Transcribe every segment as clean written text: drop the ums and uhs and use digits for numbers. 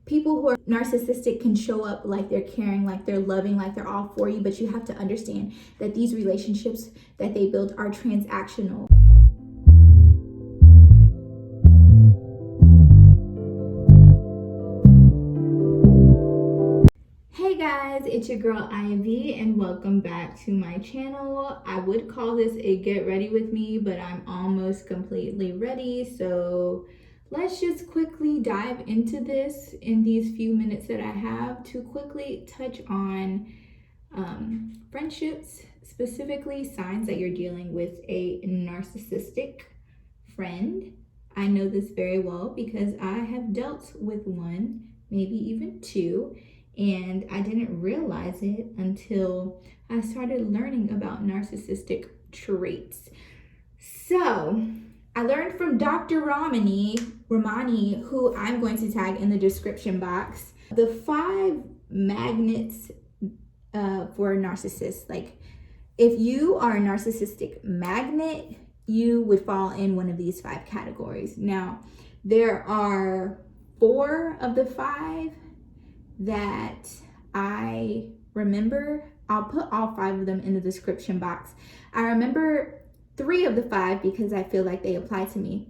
People who are narcissistic can show up like they're caring, like they're loving, like they're all for you, but you have to understand that these relationships that they build are transactional. Hey guys, it's your girl Ivy and welcome back to my channel. I would call this a get ready with me, but I'm almost completely ready, so let's just quickly dive into this in these few minutes that I have to quickly touch on friendships, specifically signs that you're dealing with a narcissistic friend. I know this very well because I have dealt with one, maybe even two, and I didn't realize it until I started learning about narcissistic traits. So I learned from Dr. Ramani, who I'm going to tag in the description box, the 5 magnets for a narcissist. Like, if you are a narcissistic magnet, you would fall in one of these 5 categories. Now, there are 4 of the 5 that I remember. I'll put all 5 of them in the description box. I remember 3 of the 5 because I feel like they apply to me.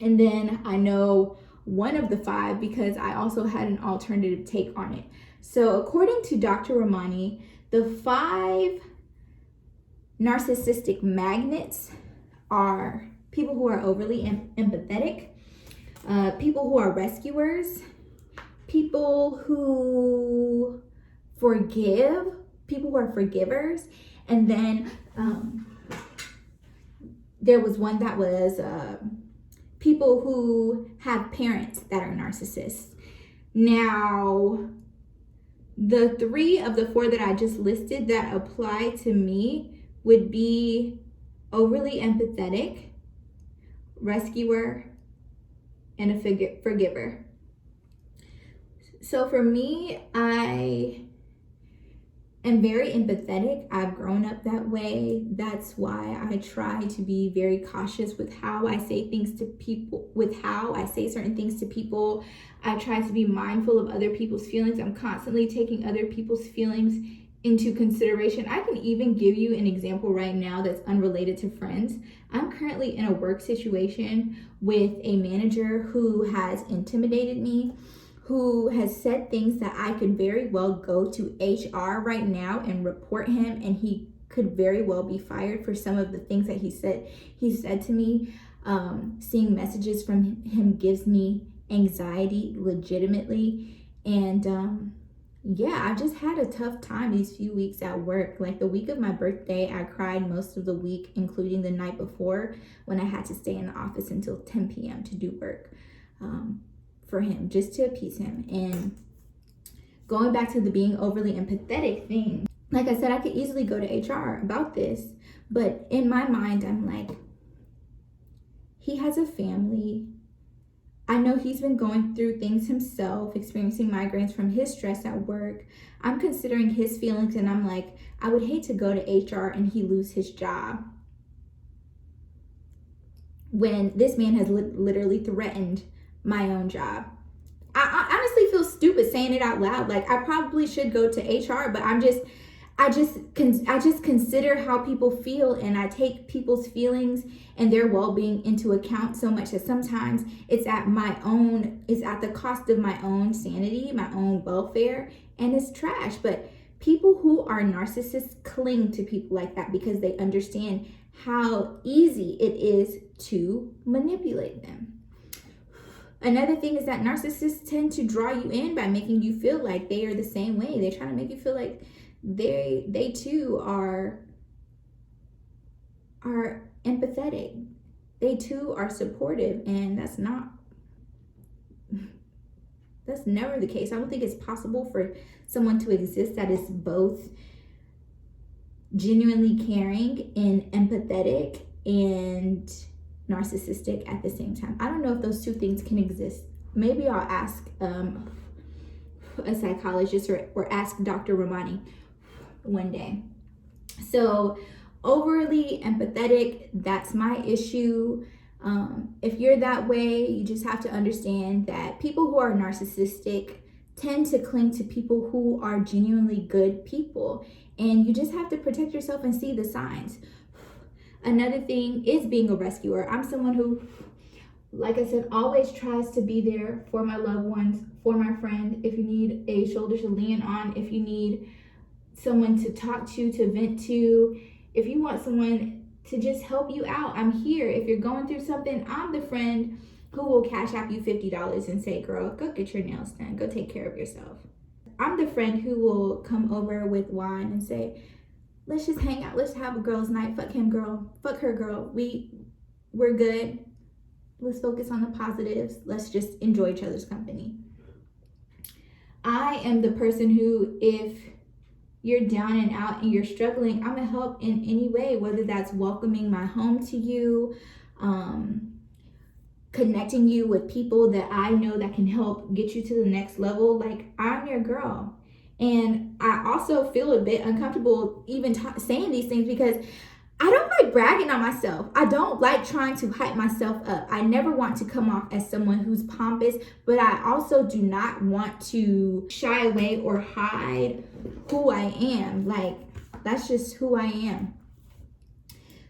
And then I know 1 of the 5 because I also had an alternative take on it. So according to Dr. Ramani, the 5 narcissistic magnets are people who are overly empathetic, people who are rescuers, people who forgive, people who are forgivers, and then there was one that was people who have parents that are narcissists. Now, the 3 of the 4 that I just listed that apply to me would be overly empathetic, rescuer, and a forgiver. So for me, I am very empathetic. I've grown up that way. That's why I try to be very cautious with how I say things to people, with how I say certain things to people. I try to be mindful of other people's feelings. I'm constantly taking other people's feelings into consideration. I can even give you an example right now that's unrelated to friends. I'm currently in a work situation with a manager who has intimidated me, who has said things that I could very well go to HR right now and report him, and he could very well be fired for some of the things that he said to me. Seeing messages from him gives me anxiety legitimately, and yeah, I've just had a tough time these few weeks at work. Like the week of my birthday, I cried most of the week, including the night before when I had to stay in the office until 10 p.m. to do work for him, just to appease him. And going back to the being overly empathetic thing, like I said, I could easily go to HR about this, but in my mind, I'm like, he has a family. I know he's been going through things himself, experiencing migraines from his stress at work. I'm considering his feelings, and I'm like, I would hate to go to HR and he lose his job when this man has literally threatened my own job. I honestly feel stupid saying it out loud. Like, I probably should go to HR, but I just consider how people feel, and I take people's feelings and their well-being into account so much that sometimes it's at the cost of my own sanity, my own welfare, and it's trash. But people who are narcissists cling to people like that because they understand how easy it is to manipulate them. Another thing is that narcissists tend to draw you in by making you feel like they are the same way. They're trying to make you feel like they too are empathetic. They too are supportive, and that's never the case. I don't think it's possible for someone to exist that is both genuinely caring and empathetic and narcissistic at the same time. I don't know if those 2 things can exist. Maybe I'll ask a psychologist or ask Dr. Ramani one day. So overly empathetic, that's my issue. If you're that way, you just have to understand that people who are narcissistic tend to cling to people who are genuinely good people, and you just have to protect yourself and see the signs. Another thing is being a rescuer. I'm someone who, like I said, always tries to be there for my loved ones, for my friend. If you need a shoulder to lean on, if you need someone to talk to vent to, if you want someone to just help you out, I'm here. If you're going through something, I'm the friend who will cash out you $50 and say, girl, go get your nails done. Go take care of yourself. I'm the friend who will come over with wine and say, let's just hang out. Let's have a girls' night. Fuck him, girl. Fuck her, girl. We're good. Let's focus on the positives. Let's just enjoy each other's company. I am the person who, if you're down and out and you're struggling, I'm gonna help in any way, whether that's welcoming my home to you, connecting you with people that I know that can help get you to the next level. Like, I'm your girl. And I also feel a bit uncomfortable even saying these things because I don't like bragging on myself. I don't like trying to hype myself up. I never want to come off as someone who's pompous, but I also do not want to shy away or hide who I am. Like, that's just who I am.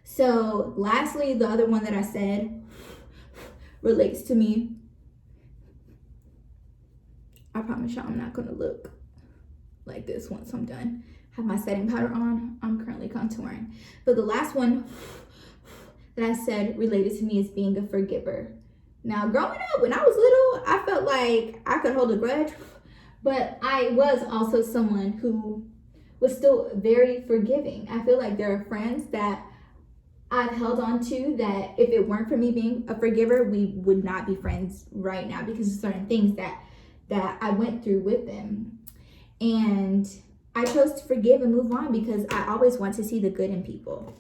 So lastly, the other one that I said relates to me. I promise y'all I'm not gonna look like this once I'm done. Have my setting powder on. I'm currently contouring. But the last one that I said related to me is being a forgiver. Now, growing up, when I was little, I felt like I could hold a grudge, but I was also someone who was still very forgiving. I feel like there are friends that I've held on to that if it weren't for me being a forgiver, we would not be friends right now because of certain things that I went through with them. And I chose to forgive and move on because I always want to see the good in people.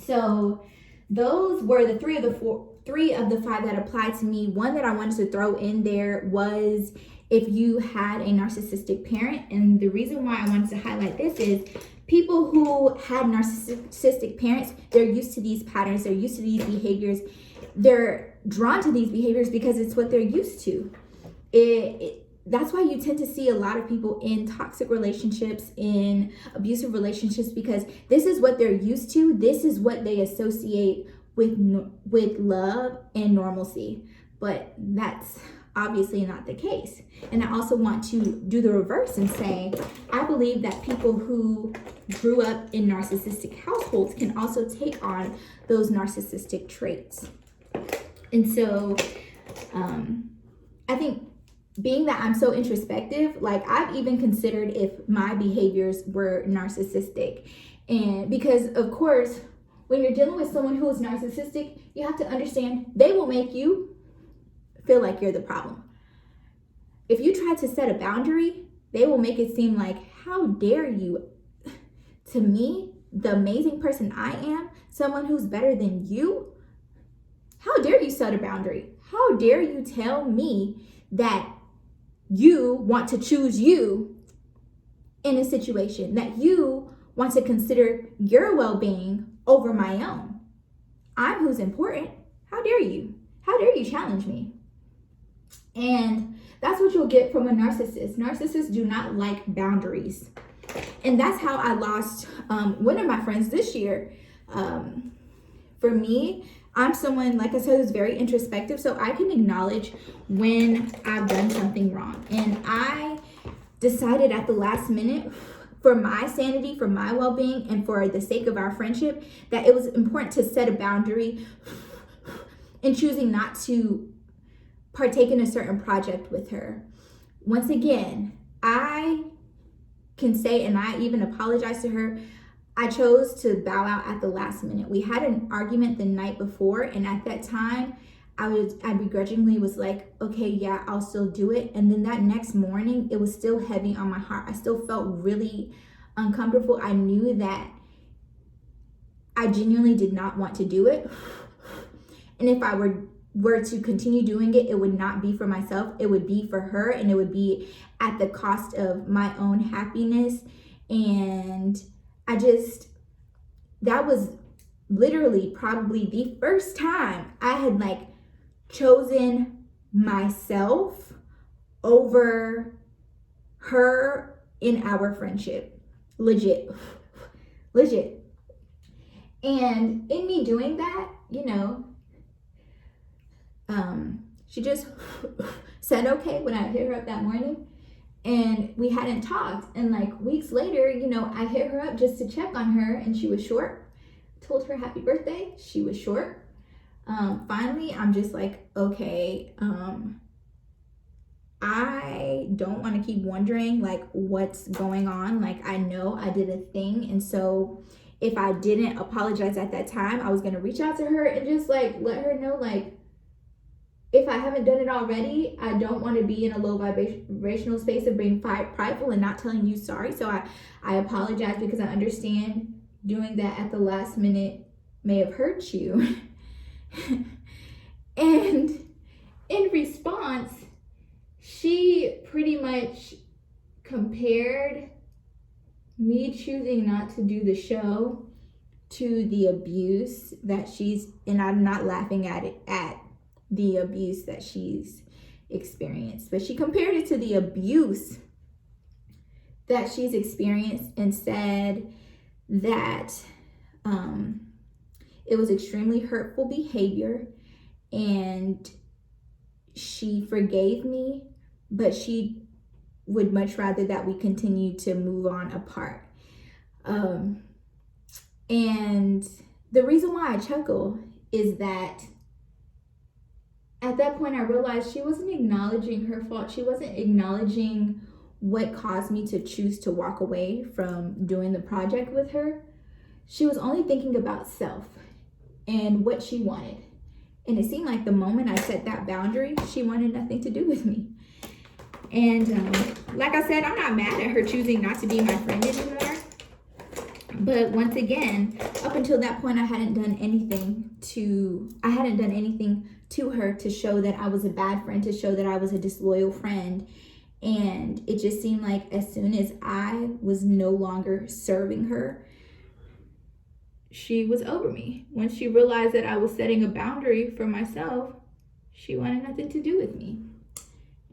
So those were the three of the five that applied to me. One that I wanted to throw in there was if you had a narcissistic parent. And the reason why I wanted to highlight this is people who had narcissistic parents, they're used to these patterns, they're used to these behaviors. They're drawn to these behaviors because it's what they're used to. That's why you tend to see a lot of people in toxic relationships, in abusive relationships, because this is what they're used to. This is what they associate with love and normalcy. But that's obviously not the case. And I also want to do the reverse and say, I believe that people who grew up in narcissistic households can also take on those narcissistic traits. And so I think being that I'm so introspective, like I've even considered if my behaviors were narcissistic. And because of course, when you're dealing with someone who is narcissistic, you have to understand they will make you feel like you're the problem. If you try to set a boundary, they will make it seem like, how dare you? To me, the amazing person I am, someone who's better than you, how dare you set a boundary? How dare you tell me that you want to choose you in a situation, that you want to consider your well-being over my own? I'm who's important. How dare you? How dare you challenge me? And that's what you'll get from a narcissist. Narcissists do not like boundaries. And that's how I lost one of my friends this year. For me, I'm someone, like I said, who's very introspective, so I can acknowledge when I've done something wrong. And I decided at the last minute, for my sanity, for my well-being, and for the sake of our friendship, that it was important to set a boundary in choosing not to partake in a certain project with her. Once again, I can say, and I even apologize to her, I chose to bow out at the last minute. We had an argument the night before, and at that time, I begrudgingly was like, okay, yeah, I'll still do it. And then that next morning, it was still heavy on my heart. I still felt really uncomfortable. I knew that I genuinely did not want to do it. And if I were to continue doing it, it would not be for myself. It would be for her, and it would be at the cost of my own happiness. And that was literally probably the first time I had like chosen myself over her in our friendship. Legit. And in me doing that, she just said okay when I hit her up that morning, and we hadn't talked. And like weeks later, I hit her up just to check on her, and she was short. Told her happy birthday. She was short. Finally, I'm just like, okay, I don't want to keep wondering like what's going on. Like, I know I did a thing, and so if I didn't apologize at that time, I was going to reach out to her and just like let her know, like, if I haven't done it already, I don't want to be in a low vibrational space of being prideful and not telling you sorry. So I apologize, because I understand doing that at the last minute may have hurt you. And in response, she pretty much compared me choosing not to do the show to the abuse that and I'm not laughing at the abuse that she's experienced, but she compared it to the abuse that she's experienced and said that it was extremely hurtful behavior, and she forgave me, but she would much rather that we continue to move on apart. And the reason why I chuckle is that at that point I realized she wasn't acknowledging her fault. She wasn't acknowledging what caused me to choose to walk away from doing the project with her. She was only thinking about self and what she wanted. And it seemed like the moment I set that boundary, she wanted nothing to do with me. And like I said, I'm not mad at her choosing not to be my friend anymore. But once again, up until that point, I hadn't done anything to her to show that I was a bad friend, to show that I was a disloyal friend. And it just seemed like as soon as I was no longer serving her, she was over me. When she realized that I was setting a boundary for myself, she wanted nothing to do with me.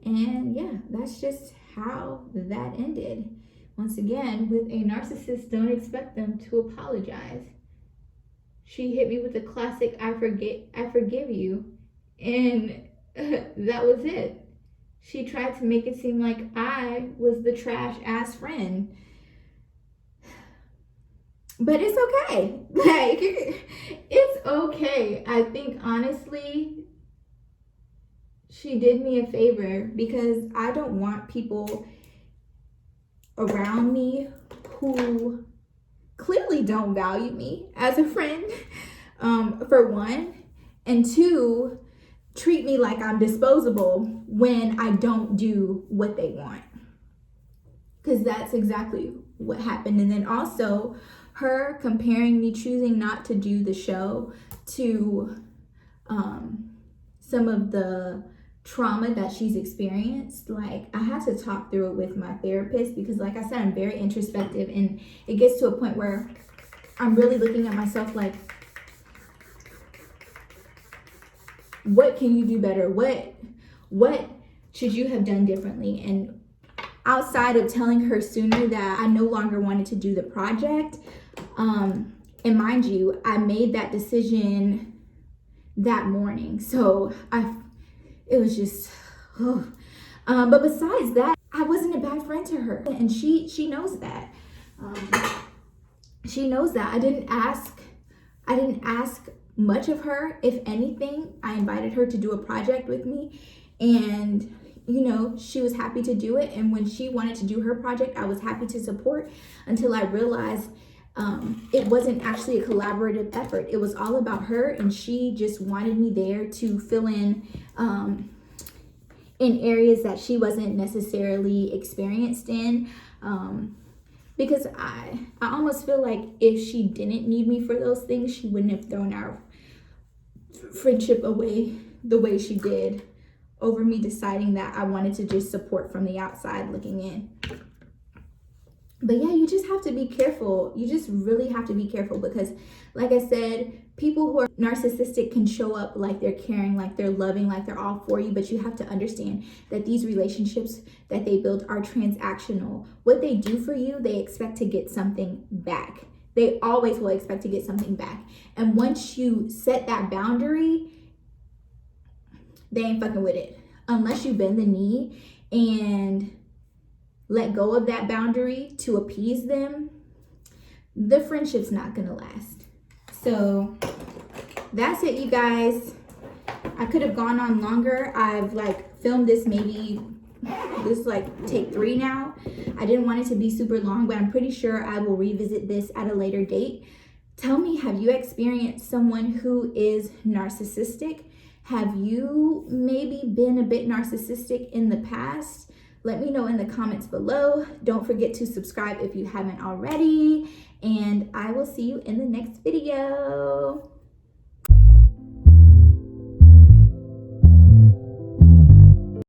And yeah, that's just how that ended. Once again, with a narcissist, don't expect them to apologize. She hit me with the classic, I forgive you. And that was it. She tried to make it seem like I was the trash ass friend. But it's okay. Like, it's okay. I think honestly, she did me a favor, because I don't want people around me who clearly don't value me as a friend, for one, and two, treat me like I'm disposable when I don't do what they want. Because that's exactly what happened. And then also her comparing me choosing not to do the show to some of the trauma that she's experienced. Like, I had to talk through it with my therapist, because like I said, I'm very introspective, and it gets to a point where I'm really looking at myself like, what can you do better? What should you have done differently? And outside of telling her sooner that I no longer wanted to do the project, and mind you, I made that decision that morning. So it was just, but besides that, I wasn't a bad friend to her, and she knows that. She knows that. I didn't ask much of her. If anything, I invited her to do a project with me, and she was happy to do it. And when she wanted to do her project, I was happy to support, until I realized it wasn't actually a collaborative effort. It was all about her, and she just wanted me there to fill in areas that she wasn't necessarily experienced in. Because I almost feel like if she didn't need me for those things, she wouldn't have thrown our friendship away the way she did over me deciding that I wanted to just support from the outside looking in. But yeah, you just have to be careful. You just really have to be careful because, like I said, people who are narcissistic can show up like they're caring, like they're loving, like they're all for you. But you have to understand that these relationships that they build are transactional. What they do for you, they expect to get something back. They always will expect to get something back. And once you set that boundary, they ain't fucking with it. Unless you bend the knee and let go of that boundary to appease them, the friendship's not gonna last. So that's it, you guys. I could have gone on longer. I've like filmed this, maybe this is like take 3 now. I didn't want it to be super long, but I'm pretty sure I will revisit this at a later date. Tell me, have you experienced someone who is narcissistic? Have you maybe been a bit narcissistic in the past? Let me know in the comments below. Don't forget to subscribe if you haven't already. And I will see you in the next video.